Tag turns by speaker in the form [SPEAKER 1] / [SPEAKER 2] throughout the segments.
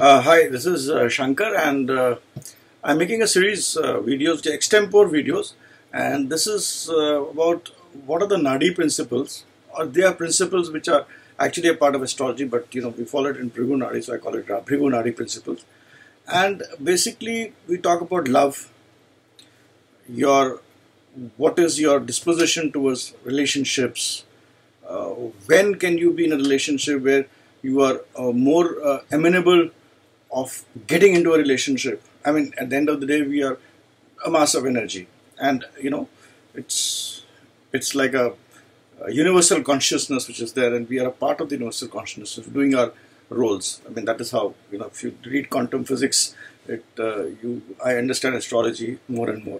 [SPEAKER 1] Hi, this is Shankar, and I'm making a series videos, extempore videos, and this is about what are the Nadi principles, or they are principles which are actually a part of astrology, but we follow it in Bhrigu Nadi, so I call it Bhrigu Nadi principles. And basically, we talk about love, what is your disposition towards relationships. When can you be in a relationship where you are more amenable of getting into a relationship? I mean, at the end of the day, we are a mass of energy, and it's like a universal consciousness which is there, and we are a part of the universal consciousness of doing our roles. I mean, that is how if you read quantum physics, I understand astrology more and more,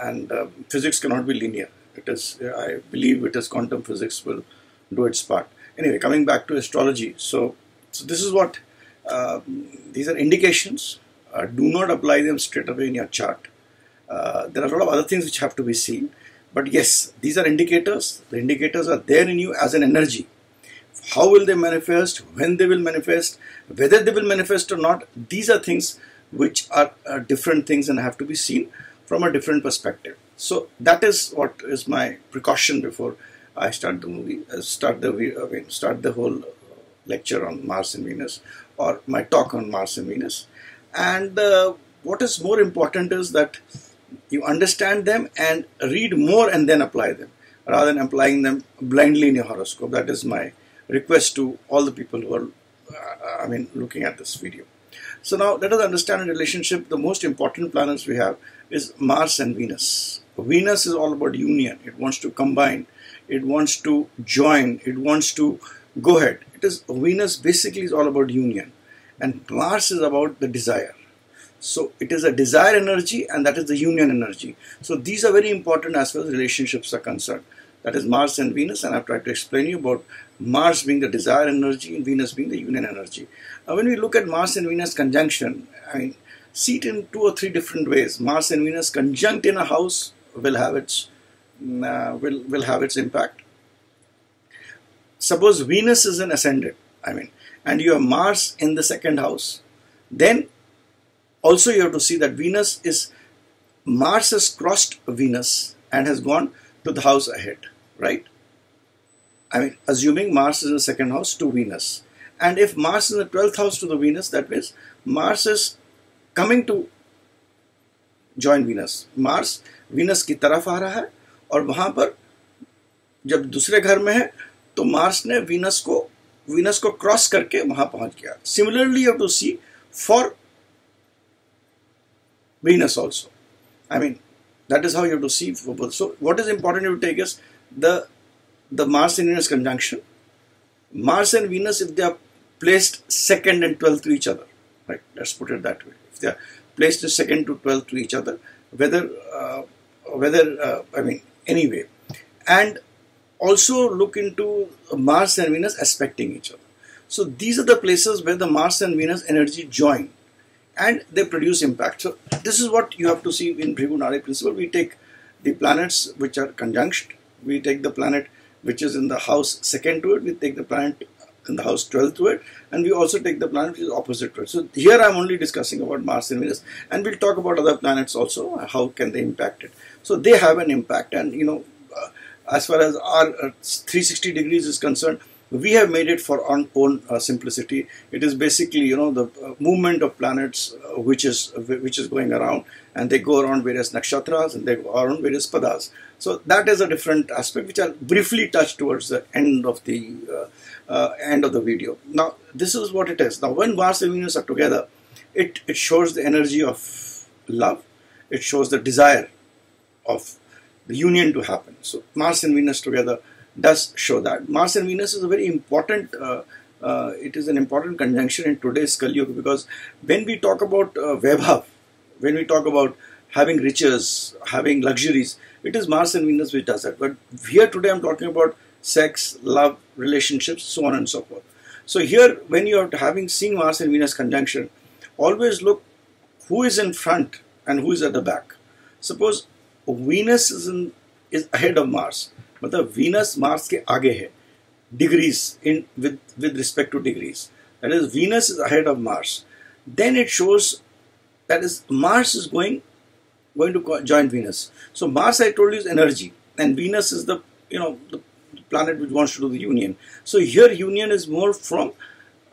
[SPEAKER 1] and physics cannot be linear. It is, I believe, it is quantum physics will do its part. Anyway, coming back to astrology, so this is what. These are indications. Do not apply them straight away in your chart. There are a lot of other things which have to be seen. But yes, these are indicators. The indicators are there in you as an energy. How will they manifest? When they will manifest? Whether they will manifest or not? These are things which are different things and have to be seen from a different perspective. So that is what is my precaution before I start the movie. Start the whole lecture on Mars and Venus, or my talk on Mars and Venus. And what is more important is that you understand them and read more and then apply them, rather than applying them blindly in your horoscope. That is my request to all the people who are looking at this video. So now let us understand in relationship, the most important planets we have is Mars and Venus. Venus is all about union. It wants to combine. It wants to join. It wants to go ahead. Venus basically is all about union, and Mars is about the desire. So it is a desire energy, and that is the union energy. So these are very important as far as relationships are concerned. That is Mars and Venus, and I've tried to explain you about Mars being the desire energy and Venus being the union energy. Now when we look at Mars and Venus conjunction, see it in 2 or 3 different ways. Mars and Venus conjunct in a house will have its impact. Suppose Venus is an ascendant, and you have Mars in the 2nd house, then also you have to see that Mars has crossed Venus and has gone to the house ahead, right? Assuming Mars is in the 2nd house to Venus. And if Mars is in the 12th house to the Venus, that means Mars is coming to join Venus. Mars Venus की तरफ आ रहा है, और वहां पर जब दूसरे घर में है तो मार्स ने वीनस को क्रॉस करके वहां पहुंच गया. Similarly, you have to see for Venus also. That is how you have to see for both. So what is important you have to take is the Mars and Venus conjunction. Mars and Venus, if they are placed 2nd and 12th to each other, right? Let's put it that way. If they are placed 2nd to 12th to each other, anyway, and also look into Mars and Venus aspecting each other. So these are the places where the Mars and Venus energy join and they produce impact. So this is what you have to see in Bhrigu Nadi principle. We take the planets which are conjunct, we take the planet which is in the house 2nd to it, we take the planet in the house 12th to it, and we also take the planet which is opposite to it. So here I am only discussing about Mars and Venus, and we'll talk about other planets also, how can they impact it. So they have an impact, and as far as our 360 degrees is concerned, we have made it for our own simplicity. It is basically the movement of planets which is going around, and they go around various nakshatras and they go around various padas. So that is a different aspect which I'll briefly touch towards the end of the video. Now this is what it is. Now when Mars and Venus are together, it shows the energy of love. It shows the desire of the union to happen. So Mars and Venus together does show that. Mars and Venus is a very important, it is an important conjunction in today's Kali Yuga, because when we talk about Vaibhav, when we talk about having riches, having luxuries, it is Mars and Venus which does that. But here today I'm talking about sex, love, relationships, so on and so forth. So here when you are seeing Mars and Venus conjunction, always look who is in front and who is at the back. Suppose Venus is ahead of Mars, मतलब Venus Mars के आगे है, degrees with respect to degrees. that is Venus is ahead of Mars, then it shows that is Mars is going to join Venus. So Mars, I told you, is energy, and Venus is the the planet which wants to do the union. So here union is more from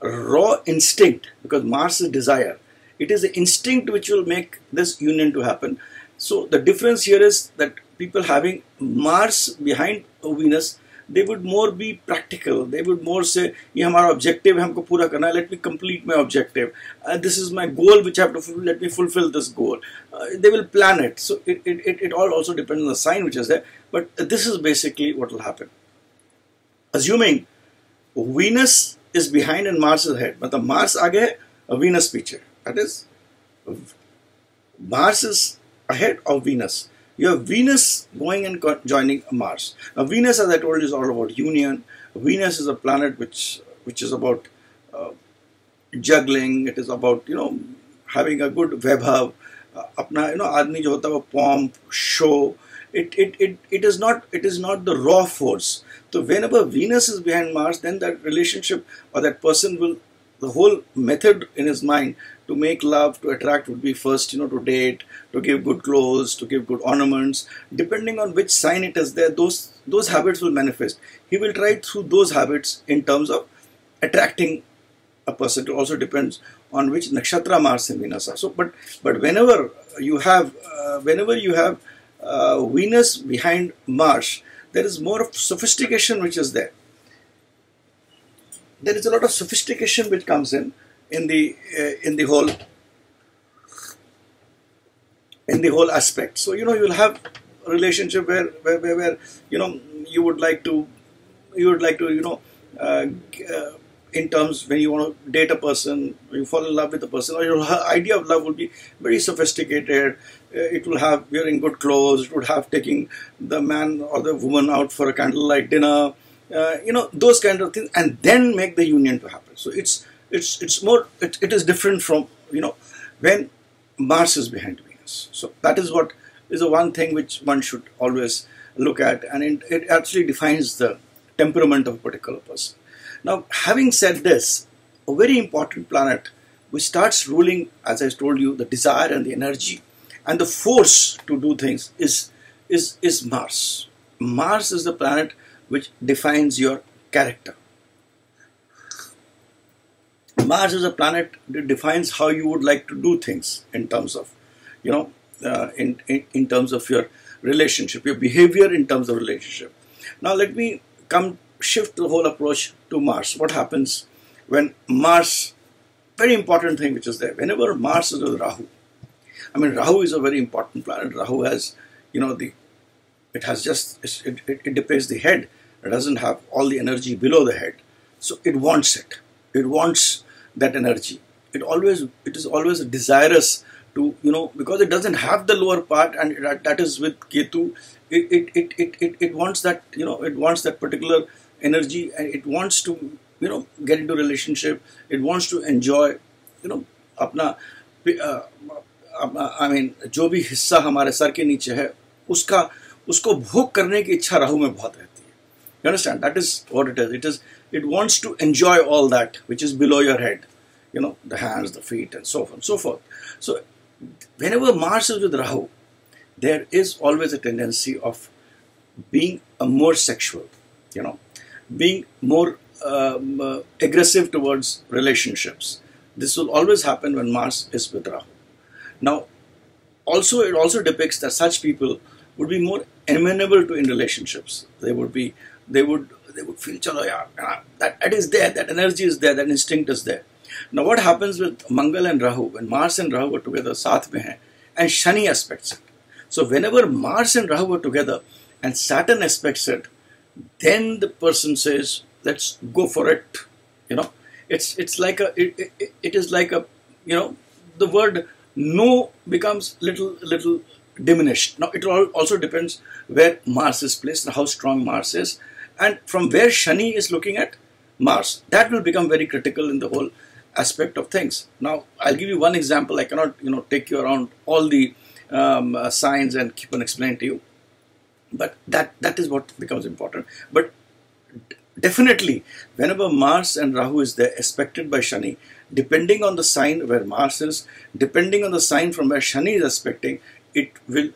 [SPEAKER 1] raw instinct, because Mars is desire. It is the instinct which will make this union to happen. So the difference here is that people having Mars behind Venus, they would more be practical. They would more say, "ये हमारा objective है, हमको पूरा करना है. Let me complete my objective. This is my goal which I have to fulfill. Let me fulfill this goal." They will plan it. So it all also depends on the sign which is there. But this is basically what will happen. Assuming Venus is behind and Mars is ahead, but the Mars आगे है, Venus पीछे. That is, Mars is ahead of Venus. You have Venus going and joining Mars. Now Venus, as I told you, is all about union. Venus is a planet which is about juggling. It is about having a good vaibhav. अपना आदमी जो होता है वो pomp, show. It is not the raw force. So whenever Venus is behind Mars, then that relationship or that person will, the whole method in his mind to make love, to attract would be first, to date, to give good clothes, to give good ornaments. Depending on which sign it is there, those habits will manifest. He will try through those habits in terms of attracting a person. It also depends on which nakshatra Mars and Venus are. So, but whenever you have Venus behind Mars, there is more of sophistication which is there. There is a lot of sophistication which comes in the whole aspect. So you will have a relationship where you would like to in terms when you want to date a person, you fall in love with a person, or your idea of love will be very sophisticated. It will have wearing good clothes. It would have taking the man or the woman out for a candlelight dinner. Those kind of things, and then make the union to happen. So it is different from when Mars is behind Venus. So that is what is the one thing which one should always look at, and it actually defines the temperament of a particular person. Now, having said this, a very important planet which starts ruling, as I told you, the desire and the energy and the force to do things is Mars. Mars is the planet which defines your character. Mars is a planet that defines how you would like to do things in terms of, in terms of your relationship, your behavior in terms of relationship. Now let me shift the whole approach to Mars. What happens when Mars, very important thing which is there, whenever Mars is with Rahu. I mean, Rahu is a very important planet. Rahu has, it depicts the head. It doesn't have all the energy below the head. So it wants it. It wants that energy. It is always desirous to, because it doesn't have the lower part, and that is with Ketu. It wants that, it wants that particular energy, and it wants to, get into a relationship. It wants to enjoy, अपना, I mean, जो भी हिस्सा हमारे sir के नीचे है, उसको भोग करने की इच्छा राहु में बहुत रहती है. You understand? That is what it is. It wants to enjoy all that which is below your head, the hands, the feet, and so on and so forth. So whenever Mars is with Rahu, there is always a tendency of being more sexual, being more aggressive towards relationships. This will always happen when Mars is with Rahu. Now, it also depicts that such people would be more amenable to in relationships. They would feel, chalo yaar, that is there, that energy is there, that instinct is there. Now what happens with Mangal and Rahu, when Mars and Rahu are together, saath mein hai, and Shani aspects it. So whenever Mars and Rahu are together and Saturn aspects it, then the person says, let's go for it. It is like a, the word no becomes little diminished. Now it also depends where Mars is placed and how strong Mars is, and from where Shani is looking at Mars. That will become very critical in the whole aspect of things. Now I'll give you one example. I cannot take you around all the signs and keep on explaining to you, but that is what becomes important. But definitely, whenever Mars and Rahu is there, aspected by Shani, depending on the sign where Mars is, depending on the sign from where Shani is aspecting, it will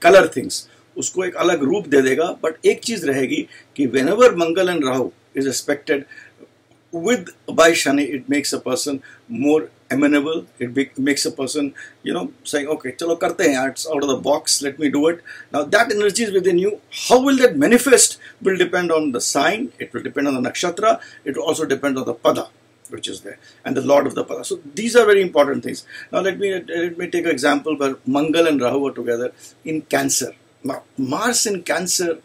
[SPEAKER 1] color things. उसको एक अलग रूप दे देगा. But एक चीज रहेगी कि whenever Mangal and Rahu is aspected with by Shani, it makes a person more amenable. It makes a person, saying, okay, chalo karte hain, it's out of the box, let me do it. Now that energy is within you. How will that manifest will depend on the sign, it will depend on the nakshatra, it will also depend on the pada which is there, and the lord of the pada. So these are very important things. Now let me take an example where Mangal and Rahu are together in Cancer. Now Mars in Cancer,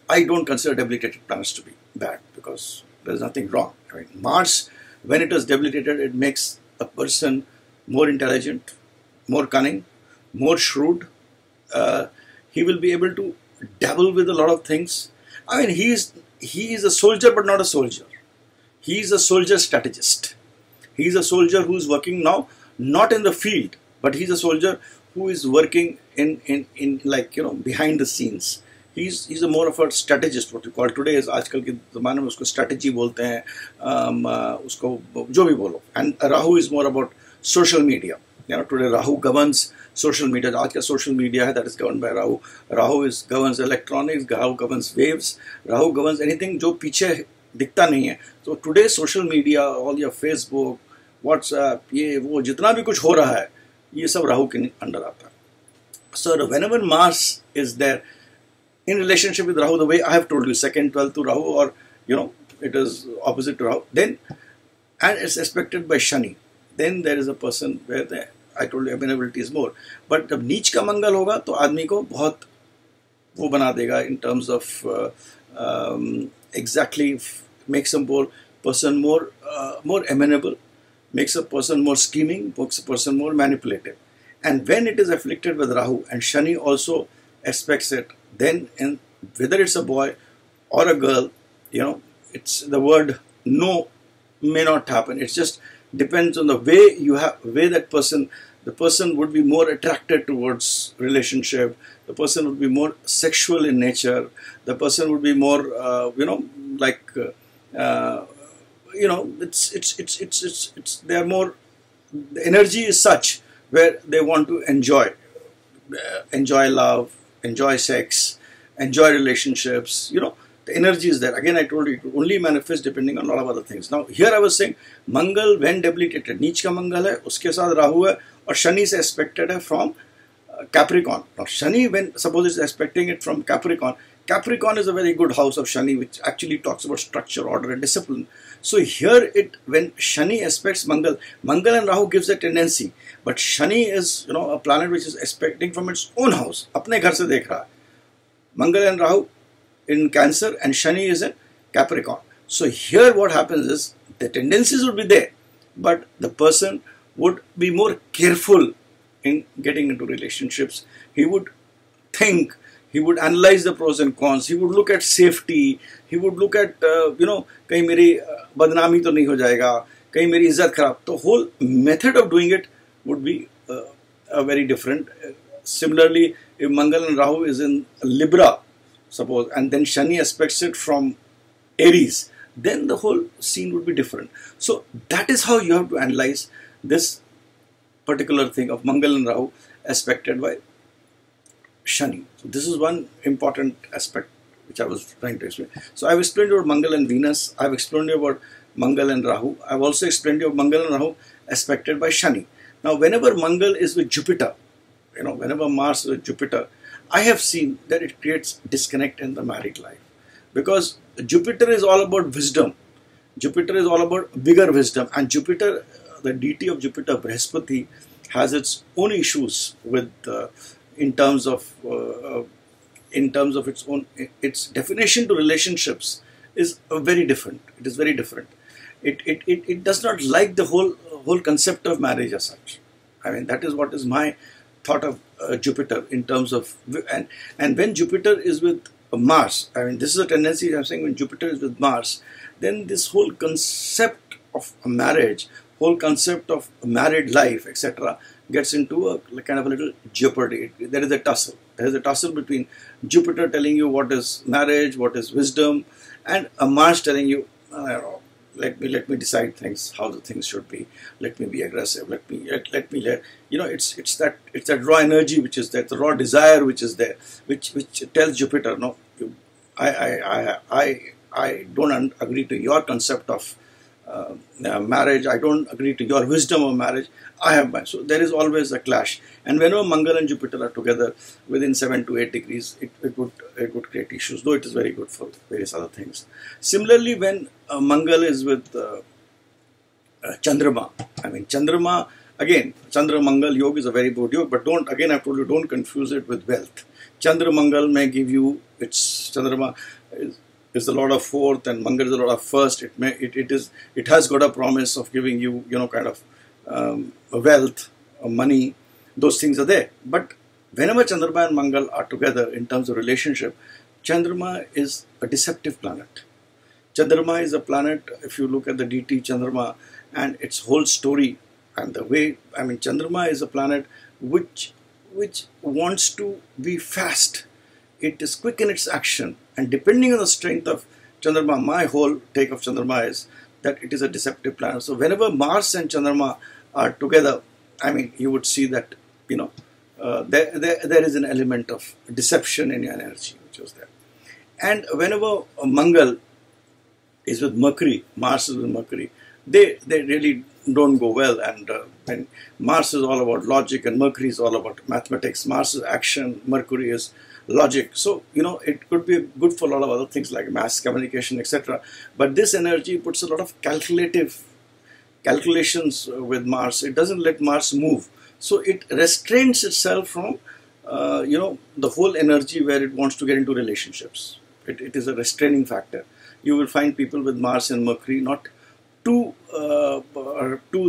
[SPEAKER 1] I don't consider debilitated planets to be bad, because there is nothing wrong. I mean, Mars, when it is debilitated, it makes a person more intelligent, more cunning, more shrewd. He will be able to dabble with a lot of things. I mean, he is a soldier, but not a soldier. He is a soldier strategist. He is a soldier who is working now not in the field, but he's a soldier who is working in behind the scenes. He's a more of a strategist. What you call today is, आजकल के ज़माने में उसको strategy बोलते हैं, उसको जो भी बोलो. And Rahu is more about social media. Today Rahu governs social media. आज का social media है, that is governed by Rahu. Rahu governs electronics. Rahu governs waves. Rahu governs anything जो पीछे दिखता नहीं है. So today social media, all your Facebook, WhatsApp, ये वो जितना भी कुछ हो रहा है, ये सब राहु के अंडर आता है. So whenever Mars is there in relationship with Rahu, the way I have told you, 2nd, 12th to Rahu, or it is opposite to Rahu, then, and it's aspected by Shani, then there is a person where I told you amenability is more. But जब नीच का मंगल होगा तो आदमी को बहुत वो बना देगा in terms of exactly makes a person more amenable, makes a person more scheming, makes a person more manipulative. And when it is afflicted with Rahu and Shani also aspects it, then whether it's a boy or a girl, it's the word no may not happen. It just depends on the way the person would be more attracted towards relationship. The person would be more sexual in nature. The person would be more, they are more, the energy is such where they want to enjoy love, enjoy sex, enjoy relationships. The energy is there. Again, I told you, it only manifests depending on a lot of other things. Now, here I was saying, Mangal when debilitated, नीच का मंगल है, उसके साथ राहु है, और शनि से aspected है from Capricorn. Now, Shani, when suppose it's aspecting it from Capricorn, Capricorn is a very good house of Shani, which actually talks about structure, order, and discipline. So here, when Shani aspects Mangal and Rahu gives a tendency, but Shani is a planet which is aspecting from its own house, अपने घर से देख रहा है. Mangal and Rahu in Cancer, and Shani is in Capricorn. So here, what happens is the tendencies would be there, but the person would be more careful in getting into relationships. He would think. He would analyze the pros and cons. He would look at safety. He would look at, कहीं मेरी बदनामी तो नहीं हो जाएगा, कहीं मेरी इज्जत खराब. The whole method of doing it would be a very different. Similarly, if Mangal and Rahu is in Libra, suppose, and then Shani aspects it from Aries, then the whole scene would be different. So that is how you have to analyze this particular thing of Mangal and Rahu aspected by Shani. So this is one important aspect which I was trying to explain. So I've explained about Mangal and Venus. I've explained about Mangal and Rahu. I've also explained about Mangal and Rahu aspected by Shani. Now whenever Mangal is with Jupiter, whenever Mars is with Jupiter, I have seen that it creates disconnect in the married life. Because Jupiter is all about wisdom. Jupiter is all about bigger wisdom. And Jupiter, the deity of Jupiter, Brihaspati, has its own issues with in terms of its definition to relationships is very different. It is very different. It does not like the whole concept of marriage as such. I mean, that is what is my thought of Jupiter in terms of, and when Jupiter is with Mars, I mean, this is a tendency I'm saying, when Jupiter is with Mars, then this whole concept of a marriage, whole concept of married life, etc., gets into a kind of a little jeopardy. There is a tussle. There is a tussle between Jupiter telling you what is marriage, what is wisdom, and a Mars telling you, let me decide things, how the things should be. Let me be aggressive. Let me you know, it's that raw energy which is there, the raw desire which is there, which tells Jupiter, no, I don't agree to your concept of marriage. I don't agree to your wisdom of marriage. I have mine. So there is always a clash. And whenever Mangal and Jupiter are together within 7 to 8 degrees, it would create issues, though it is very good for various other things. Similarly, when Mangal is with Chandrama, I mean Chandrama, again, Chandra Mangal Yoga is a very good yoga, but don't, again I told you, don't confuse it with wealth. Chandra Mangal may give you, it's Chandrama is the Lord of fourth and Mangal is the Lord of first. It has got a promise of giving you, you know, kind of wealth, money, those things are there. But whenever Chandrama and Mangal are together in terms of relationship, Chandrama is a deceptive planet. Chandrama is a planet, if you look at the DT Chandrama and its whole story and the way, I mean, Chandrama is a planet which wants to be fast. It is quick in its action, and depending on the strength of Chandrama, my whole take of Chandrama is that it is a deceptive planet. So whenever Mars and Chandrama are together, I mean, you would see that, you know, there is an element of deception in your energy which was there. And whenever Mangal is with Mercury, Mars is with Mercury, they really don't go well. And Mars is all about logic and Mercury is all about mathematics. Mars is action, Mercury is logic. So, you know, it could be good for a lot of other things like mass communication, etc. But this energy puts a lot of calculations with Mars. It doesn't let Mars move. So it restrains itself from, you know, the whole energy where it wants to get into relationships. It is a restraining factor. You will find people with Mars and Mercury not too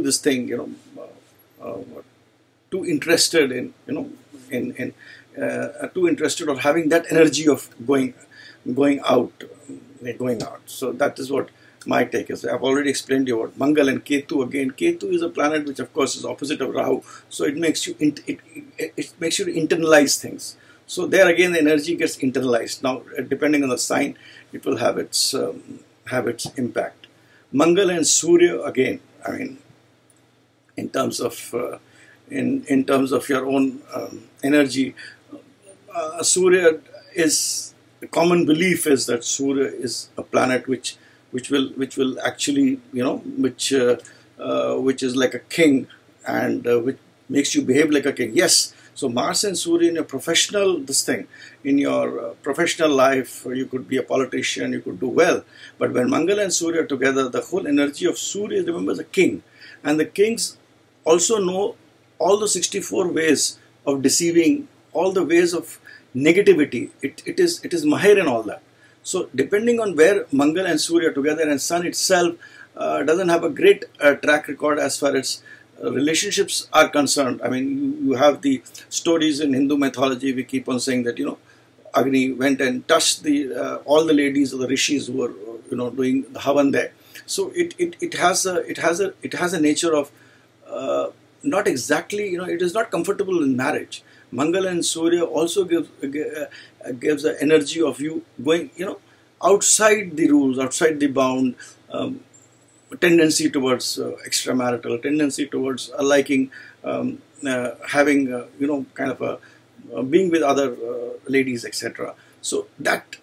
[SPEAKER 1] this thing, you know, too interested in, you know, too interested or having that energy of going out. So that is what my take is. I've already explained to you about Mangal and Ketu. Again, Ketu is a planet which, of course, is opposite of Rahu. So it makes you it makes you internalize things. So there again, the energy gets internalized. Now, depending on the sign, it will have its impact. Mangal and Surya, again, I mean, in terms of your own energy, Surya is, the common belief is that Surya is a planet which will actually, you know, which is like a king and which makes you behave like a king. Yes. So Mars and Surya in your professional, in your professional life, you could be a politician, you could do well. But when Mangal and Surya are together, the whole energy of Surya, remember, is a king. And the kings also know all the 64 ways of deceiving, all the ways of negativity. It is Mahir in all that. So depending on where Mangal and Surya are together, and Sun itself doesn't have a great track record as far as relationships are concerned. I mean, you have the stories in Hindu mythology. We keep on saying that, you know, Agni went and touched all the ladies of the rishis who were, you know, doing the havan there. So it has a nature of not exactly, you know, it is not comfortable in marriage. Mangal and Surya also gives an energy of you going, you know, outside the rules, outside the bound. Tendency towards extramarital, tendency towards liking, having, you know, kind of being with other ladies, etc. So that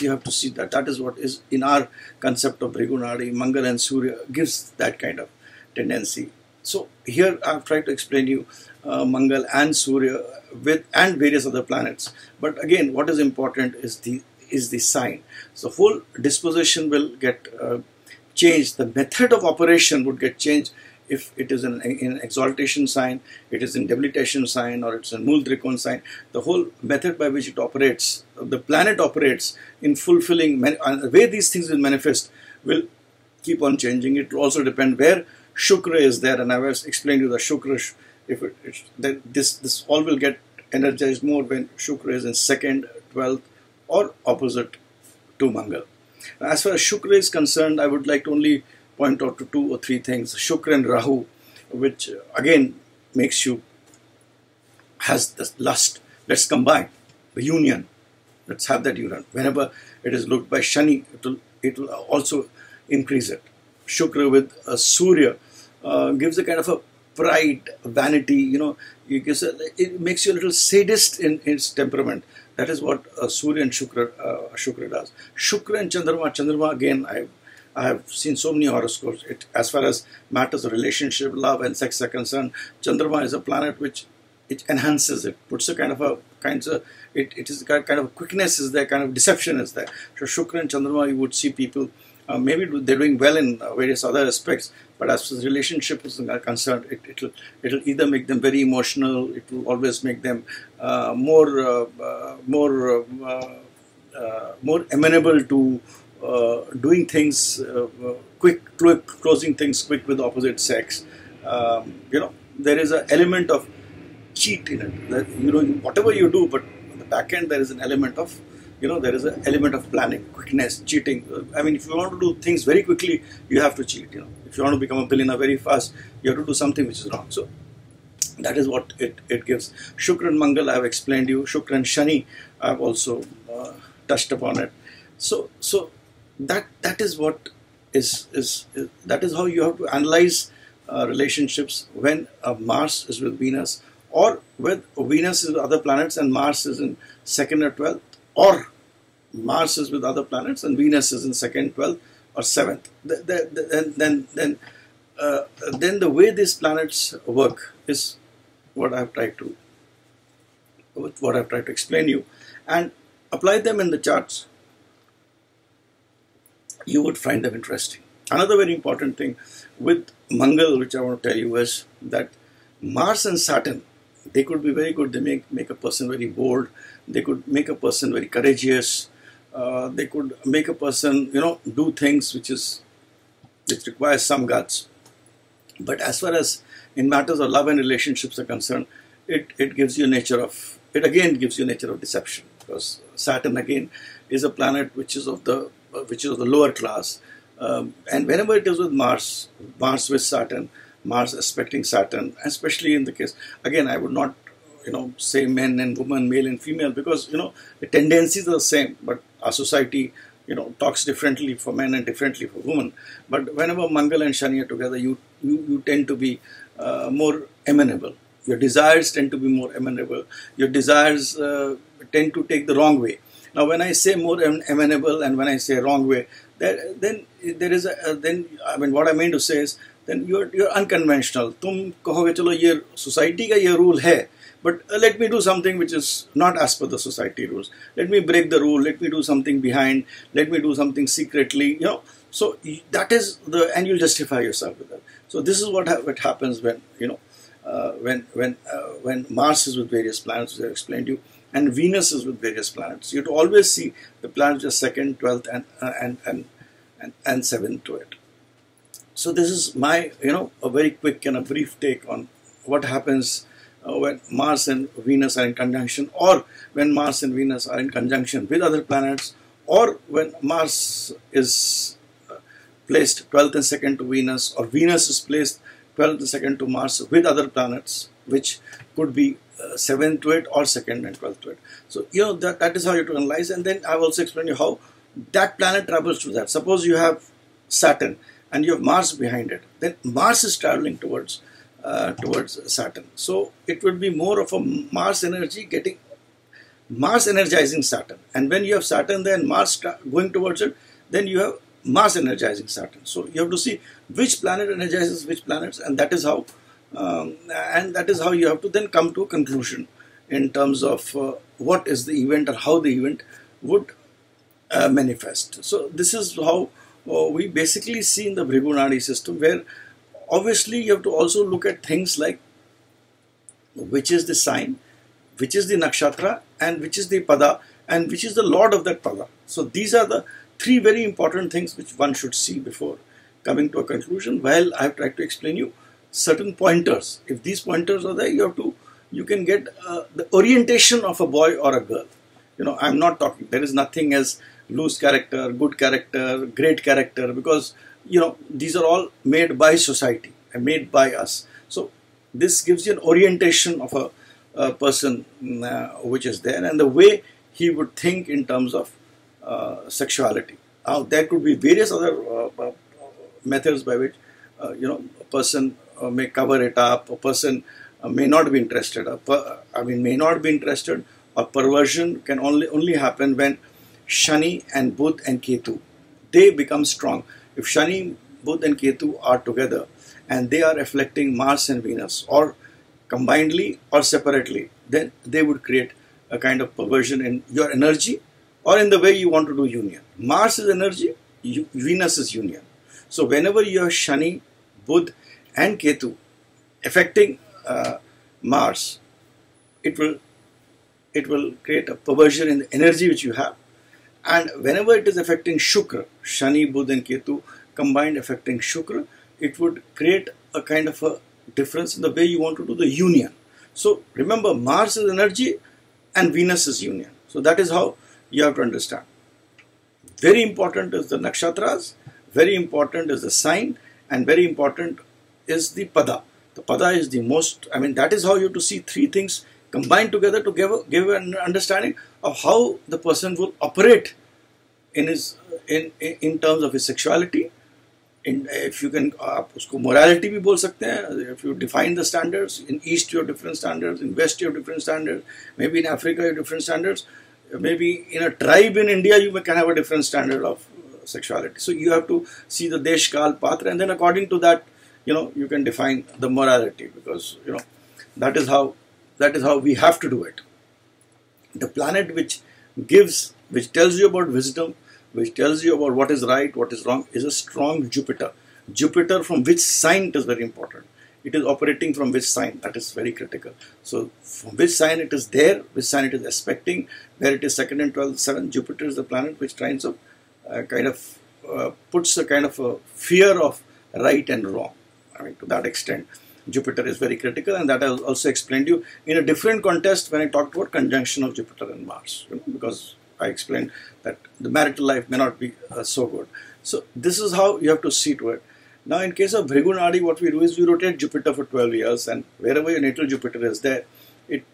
[SPEAKER 1] you have to see that is what is in our concept of Bhrigunadi. Mangal and Surya gives that kind of tendency. So here I've tried to explain you Mangal and Surya and various other planets. But again, what is important is the sign. So whole disposition will get changed. The method of operation would get changed if it is in exaltation sign, it is in debilitation sign, or it's in Muldrikon sign. The whole method by which it operates, the planet operates in fulfilling, the way these things will manifest will keep on changing. It will also depend where Shukra is there, and I was explaining to you the Shukra, this all will get energized more when Shukra is in 2nd, 12th, or opposite to Mangal. As far as Shukra is concerned, I would like to only point out to 2 or 3 things. Shukra and Rahu, which again makes you, has the lust. Let's combine the union. Let's have that Uran. Whenever it is looked by Shani, it will also increase it. Shukra with Surya gives a kind of a pride, vanity, it makes you a little sadist in its temperament. That is what Surya and Shukra does. Shukra and Chandrama again, I have seen so many horoscopes. As far as matters of relationship, love and sex are concerned, Chandrama is a planet which it enhances it, puts a kind of it is kind of quickness is there, kind of deception is there. So Shukra and Chandrama, you would see people, maybe they're doing well in various other aspects, but as far as relationship is concerned, it'll either make them very emotional, it will always make them more amenable to doing things quick, closing things quick with the opposite sex. There is an element of cheat in it. That, whatever you do, but on the back end there is an element of, there is an element of planning, quickness, cheating. I mean, if you want to do things very quickly, you have to cheat. If you want to become a billionaire very fast, you have to do something which is wrong. So that is what it gives. Shukra and Mangal, I have explained to you. Shukra and Shani, I have also touched upon it. So that is what that is how you have to analyze relationships when Mars is with Venus, or when Venus is with other planets and Mars is in 2nd or 12th, or Mars is with other planets and Venus is in 2nd, 12th or 7th. Then the way these planets work is what I've tried to explain you, and apply them in the charts. You would find them interesting. Another very important thing with Mangal, which I want to tell you, is that Mars and Saturn, they could be very good. They make a person very bold. They could make a person very courageous. They could make a person, do things which requires some guts. But as far as in matters of love and relationships are concerned, it gives you nature of deception, because Saturn again is a planet which is of the lower class, and whenever it is with Mars with Saturn, Mars aspecting Saturn, especially in the case, again, I would not say men and women, male and female, because the tendencies are the same, but our society talks differently for men and differently for women. But whenever Mangal and Shani are together, you tend to be more amenable. Your desires tend to be more amenable. Your desires tend to take the wrong way. Now, when I say more amenable and when I say wrong way, then what I mean to say is, then you're unconventional. Tum kahoge chalo ye society ka ye rule hai, but let me do something which is not as per the society rules. Let me break the rule. Let me do something behind. Let me do something secretly. So that is and you'll justify yourself with that. So this is what happens when when Mars is with various planets, as I explained to you, and Venus is with various planets. You have to always see the planets are 2nd, 12th, and 7th to it. So this is my, a very quick and a brief take on what happens when Mars and Venus are in conjunction, or when Mars and Venus are in conjunction with other planets, or when Mars is placed 12th and 2nd to Venus, or Venus is placed 12th and 2nd to Mars with other planets, which could be 7th to it or 2nd and 12th to it. So, that is how you have to analyze. And then I will also explain you how that planet travels to that. Suppose you have Saturn and you have Mars behind it. Then Mars is traveling towards Saturn. So it would be more of a Mars energy Mars energizing Saturn. And when you have Saturn there and Mars going towards it, then you have Mars energizing Saturn. So you have to see which planet energizes which planets, and that is how you have to then come to a conclusion in terms of what is the event or how the event would manifest. So this is how we basically see in the Bhrigu Nadi system, where obviously you have to also look at things like which is the sign, which is the nakshatra, and which is the pada, and which is the lord of that pada. So these are the three very important things which one should see before coming to a conclusion. While I have tried to explain you certain pointers, if these pointers are there, you can get the orientation of a boy or a girl. I'm not talking, there is nothing as loose character, good character, great character, because these are all made by society and made by us. So this gives you an orientation of a person which is there, and the way he would think in terms of sexuality. Now, there could be various other methods by which a person may cover it up. A person may not be interested. May not be interested. A perversion can only happen when Shani and Budh and Ketu, they become strong. If Shani, Budh and Ketu are together and they are afflicting Mars and Venus, or combinedly or separately, then they would create a kind of perversion in your energy or in the way you want to do union. Mars is energy, Venus is union. So whenever you have Shani, Budh and Ketu affecting Mars, it will create a perversion in the energy which you have. And whenever it is affecting Shukra, Shani, Budh and Ketu combined affecting Shukra, it would create a kind of a difference in the way you want to do the union. So remember, Mars is energy and Venus is union. So that is how you have to understand. Very important is the nakshatras, very important is the sign, and very important is the pada. The pada is the most, that is how you have to see three things combined together to give an understanding of how the person will operate in terms of his sexuality. If you can, usko morality bhi bol sakte hain. If you define the standards, in East you have different standards, in West you have different standards, maybe in Africa you have different standards, maybe in a tribe in India you can have a different standard of sexuality. So you have to see the Desh, Kal, Patra, and then according to that, you can define the morality, because that is how we have to do it. The planet which tells you about wisdom, which tells you about what is right, what is wrong, is a strong Jupiter. Jupiter from which sign, it is very important. It is operating from which sign, that is very critical. So from which sign it is there, which sign it is aspecting, where it is 2nd and 12th, 7th, Jupiter is the planet which tries to puts a kind of a fear of right and wrong. To that extent, Jupiter is very critical, and that I also explained to you in a different context when I talked about conjunction of Jupiter and Mars, because I explained that the marital life may not be so good. So this is how you have to see to it. Now in case of Bhrigu Nadi, what we do is we rotate Jupiter for 12 years, and wherever your natal Jupiter is there, it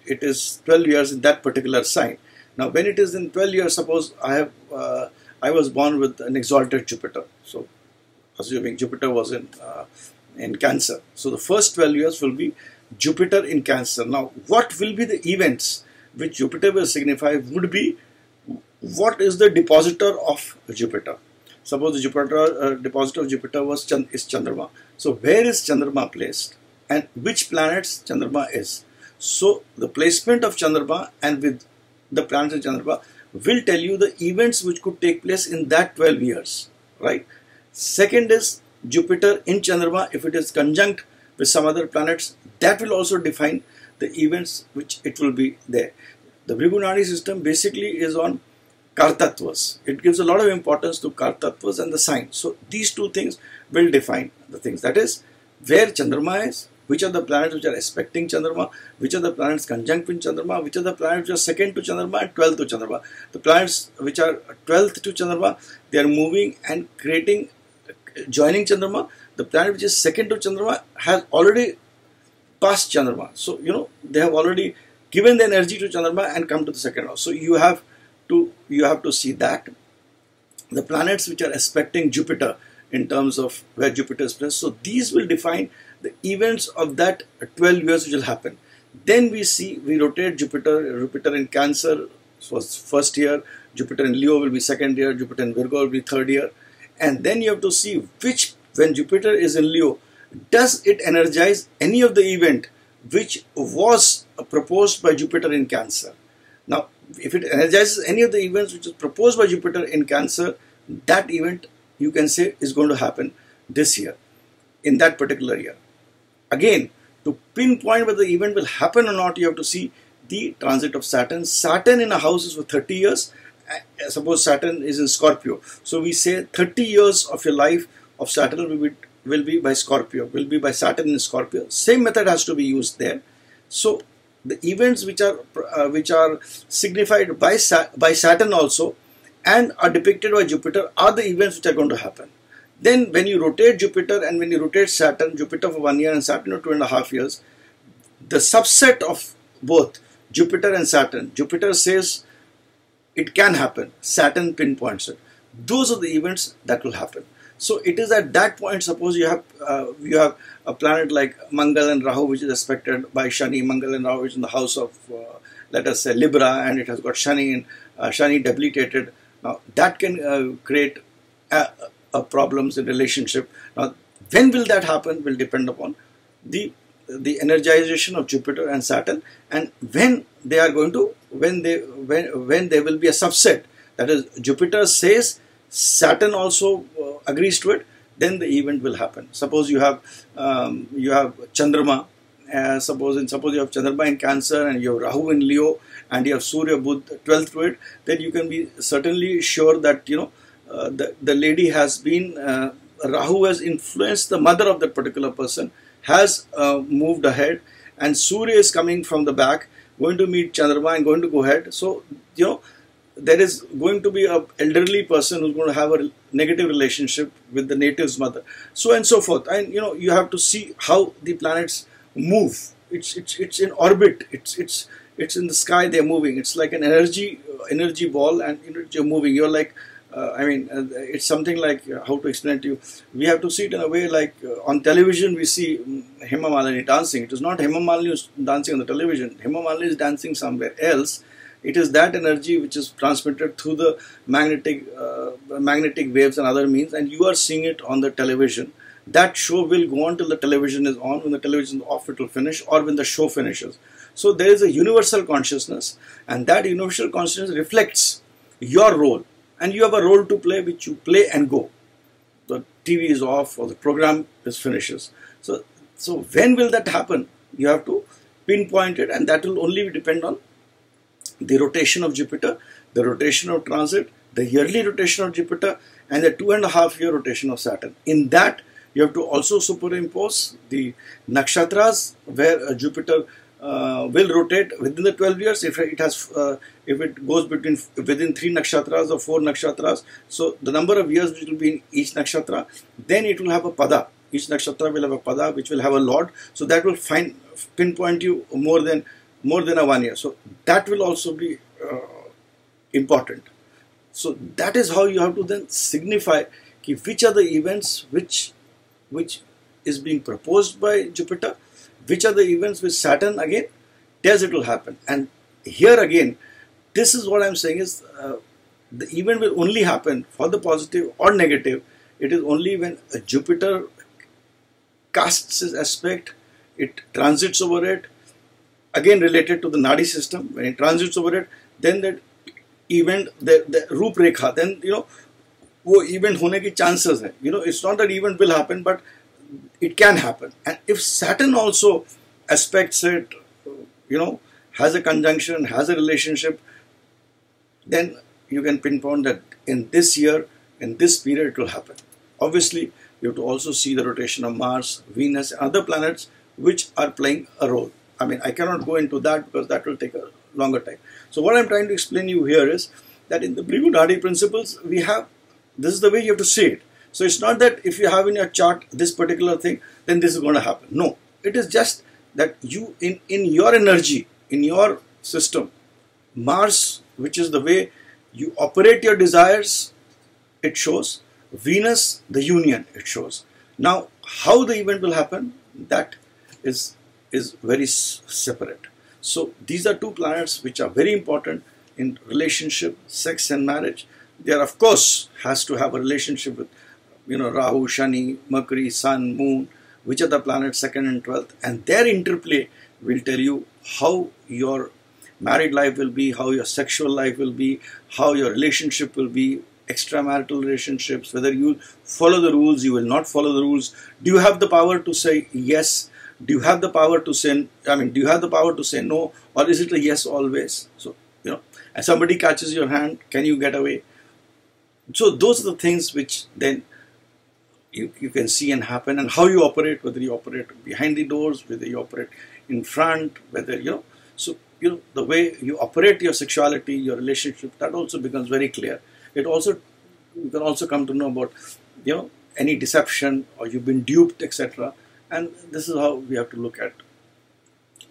[SPEAKER 1] is 12 years in that particular sign. Now when it is in 12 years, suppose I was born with an exalted Jupiter. So assuming Jupiter was in Cancer. So the first 12 years will be Jupiter in Cancer. Now what will be the events which Jupiter will signify would be what is the depositor of Jupiter. Suppose the depositor of Jupiter is Chandrama. So where is Chandrama placed and which planets Chandrama is. So the placement of Chandrama and with the planets of Chandrama will tell you the events which could take place in that 12 years. Right? Second is Jupiter in Chandrama. If it is conjunct with some other planets, that will also define the events which it will be there. The Bhrigu Nadi system basically is on Kartattvas. It gives a lot of importance to Kartattvas and the signs. So these two things will define the things. That is, where Chandrama is, which are the planets which are aspecting Chandrama, which are the planets conjunct with Chandrama, which are the planets which are 2nd to Chandrama and 12th to Chandrama. The planets which are 12th to Chandrama, they are moving and joining Chandrama. The planet which is 2nd to Chandrama has already passed Chandrama. So, they have already given the energy to Chandrama and come to the second house. So you have to see that. The planets which are aspecting Jupiter in terms of where Jupiter is placed. So these will define the events of that 12 years which will happen. Then we rotate Jupiter in Cancer was first year, Jupiter in Leo will be second year, Jupiter in Virgo will be third year. And then you have to see when Jupiter is in Leo, does it energize any of the event which was proposed by Jupiter in Cancer. Now, if it energizes any of the events which is proposed by Jupiter in Cancer, that event you can say is going to happen this year, in that particular year. Again, to pinpoint whether the event will happen or not, you have to see the transit of Saturn. Saturn in a house is for 30 years. Suppose Saturn is in Scorpio. So we say 30 years of your life of Saturn will be by Scorpio, will be by Saturn in Scorpio. Same method has to be used there. So the events which are signified by Saturn also and are depicted by Jupiter are the events which are going to happen. Then when you rotate Jupiter and when you rotate Saturn, Jupiter for 1 year and Saturn for 2.5 years, the subset of both Jupiter and Saturn, Jupiter says it can happen. Saturn pinpoints it. Those are the events that will happen. So it is at that point, suppose you have a planet like Mangal and Rahu, which is aspected by Shani. Mangal and Rahu is in the house of, let us say, Libra, and it has got Shani and Shani debilitated. Now that can create problems in relationship. Now when will that happen will depend upon the energization of Jupiter and Saturn, and when they are going to, when there will be a subset, that is Jupiter says, Saturn also agrees to it, then the event will happen. Suppose you have Chandrama, suppose you have Chandrama in Cancer and you have Rahu in Leo and you have Surya Buddha 12th to it, then you can be certainly sure that the lady has been Rahu has influenced the mother of that particular person, has moved ahead, and Surya is coming from the back, going to meet Chandrama and going to go ahead. So there is going to be an elderly person who's going to have a negative relationship with the native's mother, so and so forth. And you have to see how the planets move. It's in orbit. It's in the sky. They're moving. It's like an energy ball, and you're moving. You're like, it's something like, how to explain it to you? We have to see it in a way like on television we see Hema Malini dancing. It is not Hema Malini who's dancing on the television. Hema Malini is dancing somewhere else. It is that energy which is transmitted through the magnetic waves and other means, and you are seeing it on the television. That show will go on till the television is on. When the television is off, it will finish, or when the show finishes. So there is a universal consciousness, and that universal consciousness reflects your role. And you have a role to play, which you play and go. The TV is off or the program is finishes. So when will that happen? You have to pinpoint it, and that will only depend on the rotation of Jupiter, the rotation of transit, the yearly rotation of Jupiter, and the 2.5-year rotation of Saturn. In that, you have to also superimpose the nakshatras where Jupiter will rotate within the 12 years. If it goes within 3 nakshatras or 4 nakshatras, so the number of years which will be in each nakshatra, then it will have a pada. Each nakshatra will have a pada which will have a lord. So that will pinpoint you more than a 1 year. So that will also be important. So that is how you have to then signify which are the events which is being proposed by Jupiter, which are the events which Saturn again tells it will happen. And here again, this is what I'm saying is the event will only happen for the positive or negative. It is only when Jupiter casts its aspect, it transits over it, again related to the Nadi system. When it transits over it, then that event, the Roop Rekha, then वो event होने की chances है. It's not that event will happen, but it can happen. And if Saturn also aspects it, has a conjunction, has a relationship, then you can pinpoint that in this year, in this period, it will happen. Obviously, you have to also see the rotation of Mars, Venus, and other planets which are playing a role. I cannot go into that because that will take a longer time. So what I'm trying to explain to you here is that in the Brihud principles, this is the way you have to see it. So it's not that if you have in your chart this particular thing, then this is going to happen. No, it is just that you, in your energy, in your system, Mars, which is the way you operate your desires, it shows. Venus, the union, it shows. Now, how the event will happen, that is very separate. So these are two planets which are very important in relationship, sex and marriage. They are, of course, has to have a relationship with Rahu, Shani, Mercury, Sun, Moon, which are the planets 2nd and 12th, and their interplay will tell you how your married life will be, how your sexual life will be, how your relationship will be, extramarital relationships, whether you follow the rules, you will not follow the rules. Do you have the power to say yes? Do you have the power to say, do you have the power to say no? Or is it a yes always? So, and somebody catches your hand, can you get away? So those are the things which then you can see and happen, and how you operate, whether you operate behind the doors, whether you operate in front, whether, so, the way you operate your sexuality, your relationship, that also becomes very clear. You can also come to know about, any deception or you've been duped, etc. And this is how we have to look at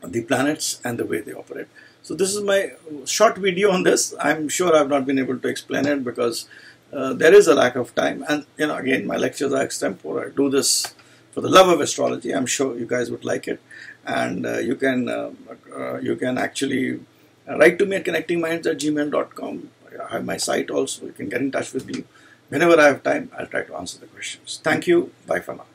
[SPEAKER 1] the planets and the way they operate. So this is my short video on this. I'm sure I've not been able to explain it because there is a lack of time, and again, my lectures are extempore. I do this for the love of astrology. I'm sure you guys would like it, and you can actually write to me at connectingminds@gmail.com. I have my site also. You can get in touch with me whenever I have time. I'll try to answer the questions. Thank you. Bye for now.